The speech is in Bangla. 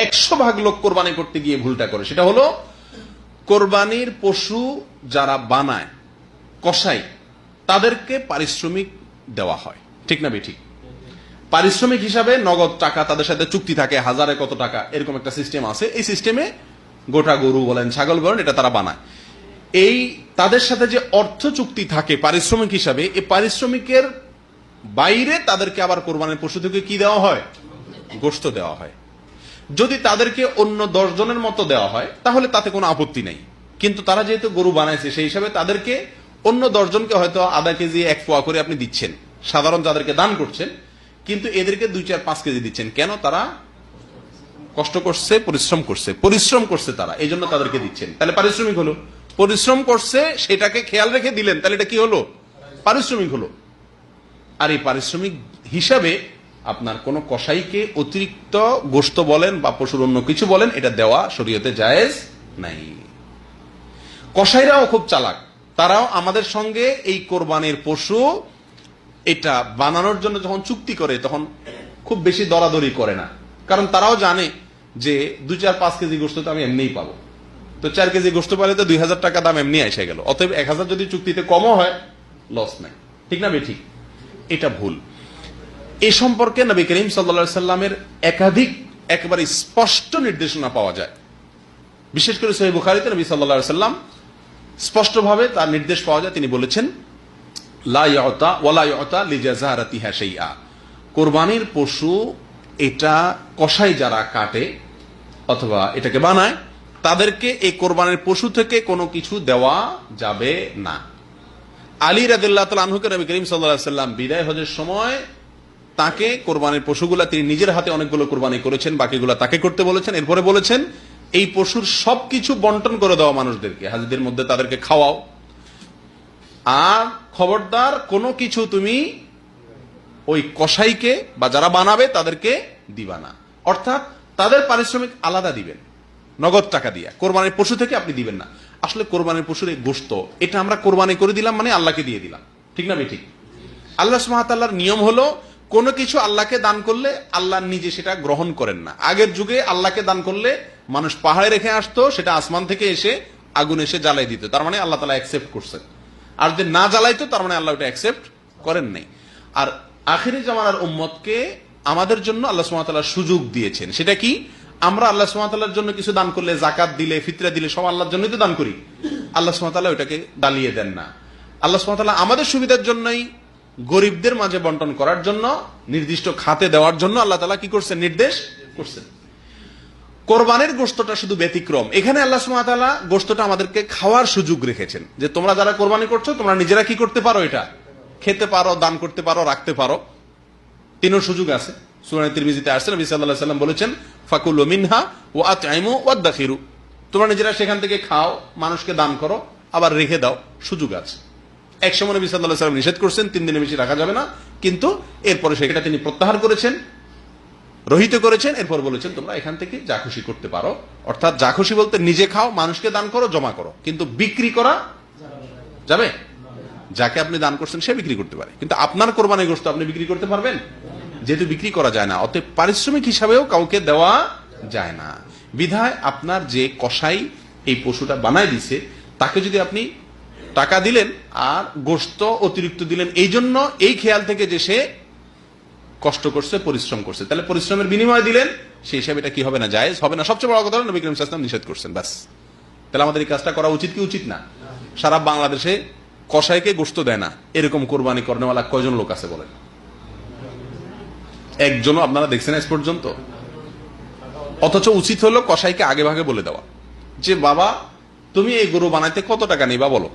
100 ভাগ লোক কোরবানি করতে গিয়ে ভুলটা করে, সেটা হলো কোরবানির পশু যারা বানায়, কসাই, তাদেরকে পারিশ্রমিক দেওয়া হয়, ঠিক না বেঠিক? পারিশ্রমিক হিসাবে নগদ টাকা, তাদের সাথে চুক্তি থাকে, হাজারে কত টাকা, এরকম একটা সিস্টেম আছে। এই সিস্টেমে গোটা গরু বলেন, ছাগল বলেন, এটা তারা বানায়। এই তাদের সাথে যে অর্থ চুক্তি থাকে পারিশ্রমিক হিসাবে, এই পারিশ্রমিকের বাইরে তাদেরকে আবার কোরবানির পশু থেকে কি দেওয়া হয়? গোশত দেওয়া হয়। যদি তাদেরকে অন্য 10 জনের মতো দেওয়া হয় তাহলে তাতে কোনো আপত্তি নেই, কিন্তু তারা যেহেতু গরু বানাইছে সেই হিসাবে তাদেরকে অন্য 10 জনকে হয়তো আধা কেজি 1 পোয়া করে আপনি দিচ্ছেন, সাধারণ যাদেরকে দান করছেন, কিন্তু এদেরকে 2, 4, 5 কেজি দিচ্ছেন। কেন? তারা কষ্ট করছে, পরিশ্রম করছে তারা, এই জন্য তাদেরকে দিচ্ছেন। তাহলে পারিশ্রমিক হলো। পরিশ্রম করছে সেটাকে খেয়াল রেখে দিলেন, তাহলে এটা কি হলো? পারিশ্রমিক হলো। আর এই পারিশ্রমিক হিসাবে আপনার কোন কসাইকে অতিরিক্ত গোশত বলেন বা পশুর অন্য কিছু বলেন, এটা দেওয়া শরীয়তে জায়েজ নাই। কসাইরাও খুব চালাক, তারাও আমাদের সঙ্গে এই কোরবানির পশু এটা বানানোর জন্য যখন চুক্তি করে তখন খুব বেশি দরাদরি করে না, কারণ তারাও জানে যে 2, 4, 5 কেজি গোশত তো আমি এমনিই পাবো, তো 4 কেজি গোশত পালে তো 2000 টাকা দাম এমনি এসে গেল, অতএব 1000 যদি চুক্তিতে কমও হয় লস নাই, ঠিক না বেঠিক? এটা ভুল। এ সম্পর্কে নবী করিম সাল্লাল্লাহু আলাইহি সাল্লামের একাধিক একেবারে স্পষ্ট নির্দেশনা পাওয়া যায়। বিশেষ করে সহিহ বুখারীতে নবী সাল্লাল্লাহু আলাইহি সাল্লাম স্পষ্টভাবে তার নির্দেশ পাওয়া যায়। তিনি বলেছেন, লা ইউতা ওয়ালা ইউতা লিজাযারাতিহা শাইআ, কুরবানির পশু এটা কসাই যারা কাটে অথবা এটাকে বানায়, তাদেরকে এই কোরবানির পশু থেকে কোনো কিছু দেওয়া যাবে না। আলী রাদিয়াল্লাহু তাআলা আনহুকে নবী করিম সাল্লাল্লাহু আলাইহি সাল্লাম বিদায় হজের সময় তাকে কোরবানির পশুগুলা, তিনি নিজের হাতে অনেকগুলো কোরবানি করেছেন, বাকিগুলা তাকে করতে বলেছেন। এরপরে বলেছেন এই পশুর সবকিছু বন্টন করে দেওয়া মানুষদেরকে, হাজিদের মধ্যে তাদেরকে খাওয়াও, আর খবরদার কোনো কিছু তুমি ওই কসাইকে বা যারা বানাবে তাদেরকে দিবা না। অর্থাৎ তাদের পারিশ্রমিক আলাদা দিবেন, নগদ টাকা দিয়া, কোরবানির পশু থেকে আপনি দিবেন না। আসলে কোরবানির পশুর এই গোশত, এটা আমরা কোরবানি করে দিলাম মানে আল্লাহকে দিয়ে দিলাম, ঠিক না বেঠিক? আল্লাহ সুবহানাহু ওয়া তাআলার নিয়ম হলো কোনো কিছু আল্লাহকে দান করলে আল্লাহ নিজে সেটা গ্রহণ করেন না। আগের যুগে আল্লাহকে দান করলে মানুষ পাহাড়ে রেখে আসতো, সেটা আসমান থেকে এসে আগুন এসে জ্বালাই দিত, তার মানে আল্লাহ তাআলা অ্যাকসেপ্ট করছেন। আর যদি না জ্বালাইতো তার মানে আল্লাহ ওটা অ্যাকসেপ্ট করেন নাই। আর আখিরি জামানার উম্মতকে আমাদের জন্য আল্লাহ সুবহানাহু ওয়া তাআলা সুযোগ দিয়েছেন। সেটা কি? আমরা আল্লাহ সুবহানাহু ওয়া তাআলার জন্য কিছু দান করলে, যাকাত দিলে, ফিতরা দিলে, সব আল্লাহর জন্যই তো দান করি। আল্লাহ সুবহানাহু ওয়া তাআলা ওটাকে ডালিয়ে দেন না। আল্লাহ সুবহানাহু ওয়া তাআলা আমাদের সুবিধার জন্যই, গরিবদের মাঝে বন্টন করার জন্য, নির্দিষ্ট খাতে দেওয়ার জন্য আল্লাহ তাআলা কি করছেন? নির্দেশ করছেন। কোরবানির গোশতটা শুধু ব্যতিক্রম। এখানে আল্লাহ সুবহানাহু ওয়া তাআলা গোশতটা আমাদেরকে খাওয়ার সুযোগ রেখেছেন, যে তোমরা যারা কোরবানি করছো তোমরা নিজেরা কি করতে পারো? এটা খেতে পারো, দান করতে পারো, রাখতে পারো, তিনও সুযোগ আছে। সূরা তিরমিজিতে আসছে, নবী সাল্লাল্লাহু আলাইহি ওয়াসাল্লাম বলেছেন, ফাকুলু মিনহা ওয়া আতইমু ওয়াদাখিরু, তোমরা নিজেরা সেখান থেকে খাও, মানুষকে দান করো, আবার রেখে দাও, সুযোগ আছে। এক সময় নবী সাল্লাল্লাহু আলাইহি ওয়াসাল্লাম নিষেধ করছেন 3 দিনের বেশি রাখা যাবে না, কিন্তু এরপরে সেটা তিনি প্রত্যাহার করেছেন, রহিত করেছেন। এরপর বলেছেন তোমরা এখান থেকে যা খুশি করতে পারো। অর্থাৎ যা খুশি বলতে নিজে খাও, মানুষকে দান করো, জমা করো, কিন্তু বিক্রি করা যাবে? যাকে আপনি দান করছেন সে বিক্রি করতে পারে, কিন্তু আপনার কোরবানির গোশত আপনি বিক্রি করতে পারবেন? যেহেতু বিক্রি করা যায় না, অতএব পারিশ্রমিক হিসাবেও কাউকে দেওয়া যায় না। বিধায় আপনার যে কসাই এই পশুটা বানায় দিছে, তাকে যদি আপনি টাকা দিলেন আর গোশত অতিরিক্ত দিলেন এই জন্য, এই খেয়াল থেকে যে সে কষ্ট করছে, পরিশ্রম করছে, তাহলে পরিশ্রমের বিনিময় দিলেন, সেই হিসাবে এটা কি হবে না? জায়েজ হবে না। সবচেয়ে বড় কথা হলো নবী করিম সাল্লাল্লাহু আলাইহি ওয়াসাল্লাম নিষেধ করছেন, ব্যাস। তাহলে আমাদের এই কাজটা করা উচিত কি উচিত না? সারা বাংলাদেশে কসাইকে গোশত দেয় না এরকম কোরবানি করেনেওয়ালা কয়জন লোক আছে বলেন? একজনও আপনারা দেখছেন আজ পর্যন্ত? অথচ উচিত হলো কসাইকে আগে ভাগে বলে দেওয়া যে বাবা তুমি এই গরু বানাইতে কত টাকা নিবা বলো,